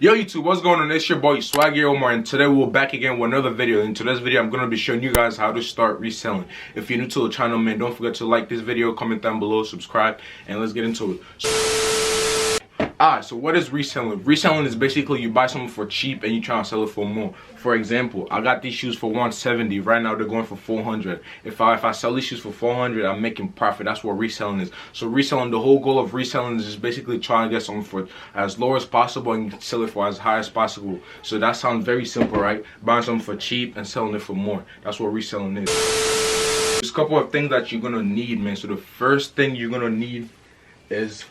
Yo YouTube, what's going on? It's your boy Swaggy OMAR, and today we're back again with another video. In today's video, I'm going to be showing you guys how to start reselling. If you're new to the channel, man, don't forget to like this video, comment down below, subscribe, and let's get into it. Alright, so what is reselling? Reselling is basically you buy something for cheap and you try to sell it for more. For example, I got these shoes for $170. Right now they're going for $400. If I sell these shoes for $400, I'm making profit. That's what reselling is. So reselling, the whole goal of reselling is just basically trying to get something for as low as possible and sell it for as high as possible. So that sounds very simple, right? Buying something for cheap and selling it for more. That's what reselling is. There's a couple of things that you're gonna need, man. So the first thing you're gonna need is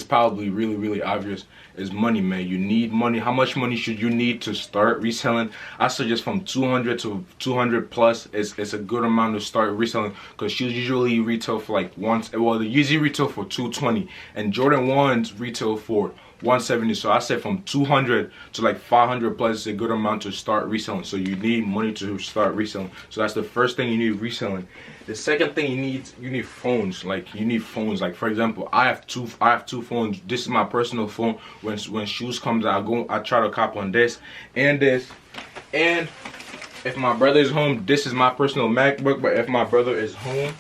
probably really obvious, is money, man. You need money. How much money should you need to start reselling? I suggest from 200 to 200 plus is a good amount to start reselling, because shoes usually retail for like they usually retail for 220 and Jordan 1s retail for 170. So I said from 200 to like 500 plus is a good amount to start reselling. So you need money to start reselling. So that's the first thing you need reselling. The second thing you need phones. Like you need phones. Like for example, I have two phones. This is my personal phone. When shoes comes out, I try to cop on this and this. And if my brother is home, this is my personal MacBook. But if my brother is home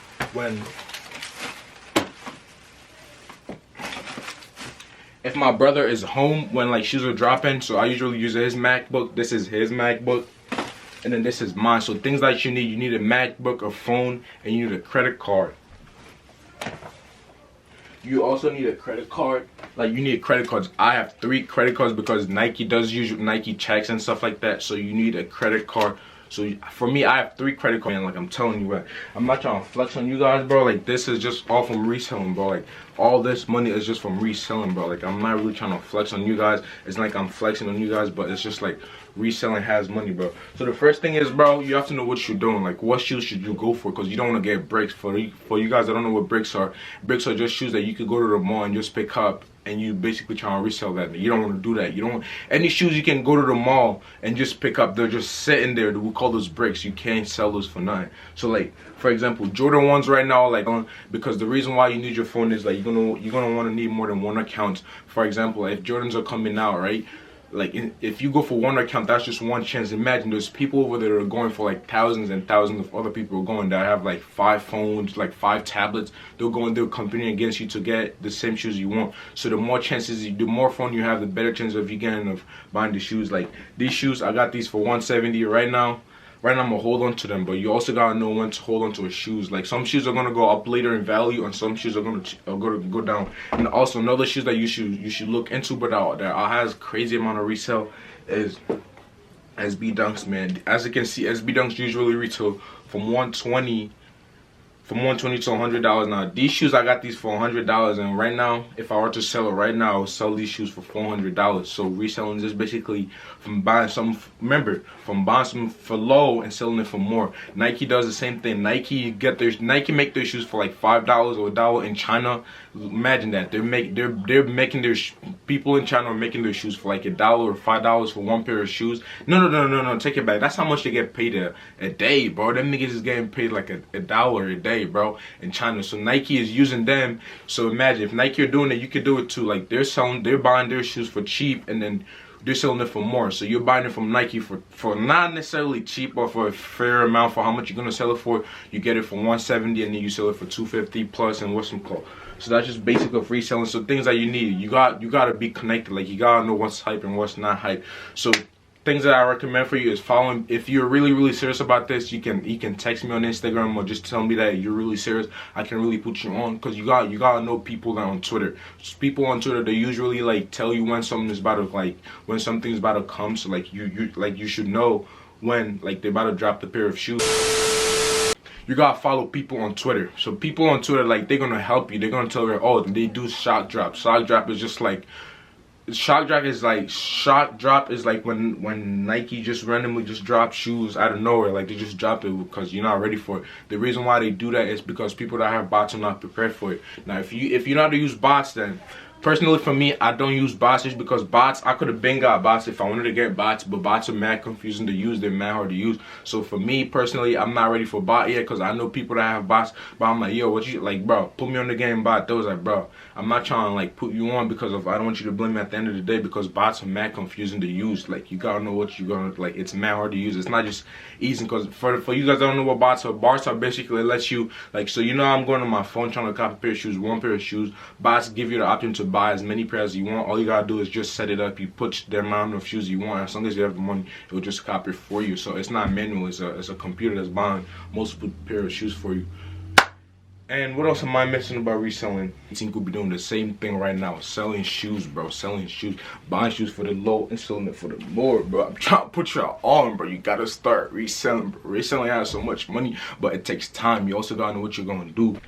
when like shoes are dropping, so I usually use his MacBook. This is his MacBook, and then this is mine. So things that you need a MacBook, a phone, and you need a credit card. You also need a credit card. Like you need credit cards. I have 3 credit cards because Nike does use Nike checks and stuff like that. So you need a credit card. So for me, I have 3 credit cards, and like I'm telling you what, I'm not trying to flex on you guys, bro. Like this is just all from reselling, bro. Like all this money is just from reselling, bro. Like I'm not really trying to flex on you guys. It's like I'm flexing on you guys, but it's just like reselling has money, bro. So the first thing is, bro, you have to know what you're doing. Like what shoes should you go for, because you don't want to get bricks. For you guys that don't know what bricks are just shoes that you could go to the mall and just pick up, and you basically trying to resell that. You don't want to do that. You don't want any shoes you can go to the mall and just pick up. They're just sitting there. We call those bricks. You can't sell those for nothing. So like for example, Jordan 1s right now, like because the reason why you need your phone is like you're gonna want to need more than 1 account. For example, if Jordans are coming out, right? Like if you go for 1 account, that's just 1 chance. Imagine there's people over there that are going for like thousands and thousands of other people are going that have like 5 phones, like 5 tablets. They're competing against you to get the same shoes you want. So the more chances, the more phone you have, the better chance of you getting of buying the shoes. Like these shoes, I got these for 170 right now. Right now I'm gonna hold on to them, but you also gotta know when to hold on to a shoes. Like some shoes are gonna go up later in value, and some shoes are gonna go down. And also another shoes that you should look into, but that has crazy amount of resale, is SB Dunks, man. As you can see, SB Dunks usually retail from 120 to $100. Now these shoes, I got these for $100, and right now if I were to sell it right now, I would sell these shoes for $400. So reselling is just basically from buying something, remember, from buying something for low and selling it for more. Nike does the same thing. Nike make their shoes for like $5 or $1 in China. Imagine that. They're making their people in China are making their shoes for like $1 or $5 for 1 pair of shoes. No, take it back. That's how much they get paid a day, bro. Them niggas is getting paid like $1 a day, bro, in China. So Nike is using them. So imagine if Nike are doing it, you could do it too. Like they're buying their shoes for cheap, and then they're selling it for more. So you're buying it from Nike for not necessarily cheap, but for a fair amount for how much you're gonna sell it for. You get it for 170, and then you sell it for 250 plus, and what's some called. So that's just basic of reselling. So things that you need, you gotta be connected. Like you gotta know what's hype and what's not hype. So things that I recommend for you is following. If you're really serious about this, you can text me on Instagram or just tell me that you're really serious. I can really put you on, because you gotta know people that on Twitter. People on Twitter, they usually like tell you when something's about to come. So like you should know when like they're about to drop the pair of shoes. You gotta follow people on Twitter. So people on Twitter, like they're gonna help you. They're gonna tell you, oh, they do shock drop. Shock drop is just like shock drop is like when Nike just randomly just drop shoes out of nowhere. Like they just drop it because you're not ready for it. The reason why they do that is because people that have bots are not prepared for it. Now if you know how to use bots, then Personally, for me, I don't use bots just because bots, I could have been got bots if I wanted to get bots, but bots are mad confusing to use. They're mad hard to use. So for me personally, I'm not ready for bot yet because I know people that have bots, but I'm like, yo, what you like, bro? Put me on the game bot. Those like, bro, I'm not trying to like put you on because of I don't want you to blame me at the end of the day because bots are mad confusing to use. Like you gotta know what you gonna like. It's mad hard to use. It's not just easy because for you guys that don't know what bots are. Bots are basically let you like so you know I'm going on my phone trying to copy a pair of shoes, one pair of shoes. Bots give you the option to buy as many pairs as you want. All you gotta do is just set it up. You put the amount of shoes you want. As long as you have the money, it will just copy it for you. So it's not manual. It's a computer that's buying multiple pair of shoes for you. And what else am I missing about reselling? I think we'll be doing the same thing right now. Selling shoes, bro. Selling shoes. Buying shoes for the low and selling it for the more, bro. I'm trying to put y'all on, bro. You gotta start reselling, bro. Reselling has so much money, but it takes time. You also gotta know what you're gonna do.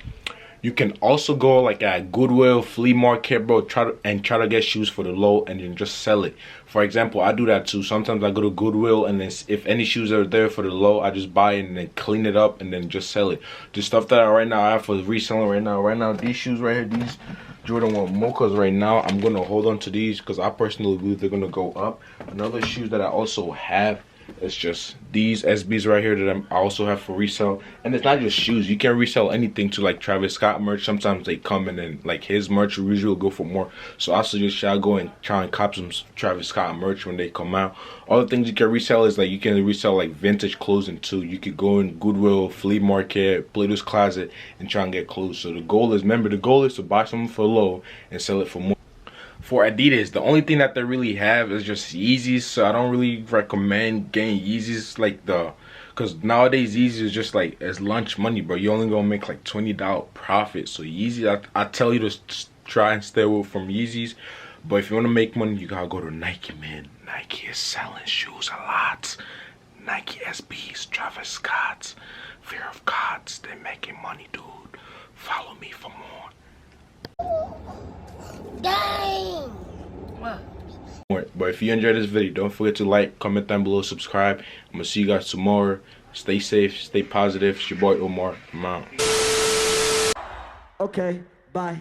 You can also go like at Goodwill, flea market, bro, try to get shoes for the low and then just sell it. For example, I do that too. Sometimes I go to Goodwill and then if any shoes are there for the low, I just buy it and then clean it up and then just sell it. The stuff that right now I have for reselling right now, these shoes right here, these Jordan 1 Mochas right now, I'm gonna hold on to these because I personally believe they're gonna go up. Another shoes that I also have, it's just these SBs right here that I also have for resale. And it's not just shoes, you can resell anything to like Travis Scott merch. Sometimes they come in and like his merch usually will go for more, so I suggest y'all go and try and cop some Travis Scott merch when they come out. All the things you can resell is like you can resell like vintage clothing too. You could go in Goodwill, flea market, Plato's Closet and try and get clothes. So the goal is, remember, the goal is to buy something for low and sell it for more. For Adidas, the only thing that they really have is just Yeezys, so I don't really recommend getting Yeezys like because nowadays Yeezys is just like as lunch money, bro. You only gonna make like $20 profit. So Yeezys, I tell you to try and stay away from Yeezys. But if you want to make money, you gotta go to Nike, man. Nike is selling shoes a lot. Nike SBs, Travis Scott's, Fear of Gods, they're making money, dude. Follow me for more. Dang! What? But if you enjoyed this video, don't forget to like, comment down below, subscribe. I'm gonna see you guys tomorrow. Stay safe, stay positive. It's your boy OMAR. I'm out. Okay, bye.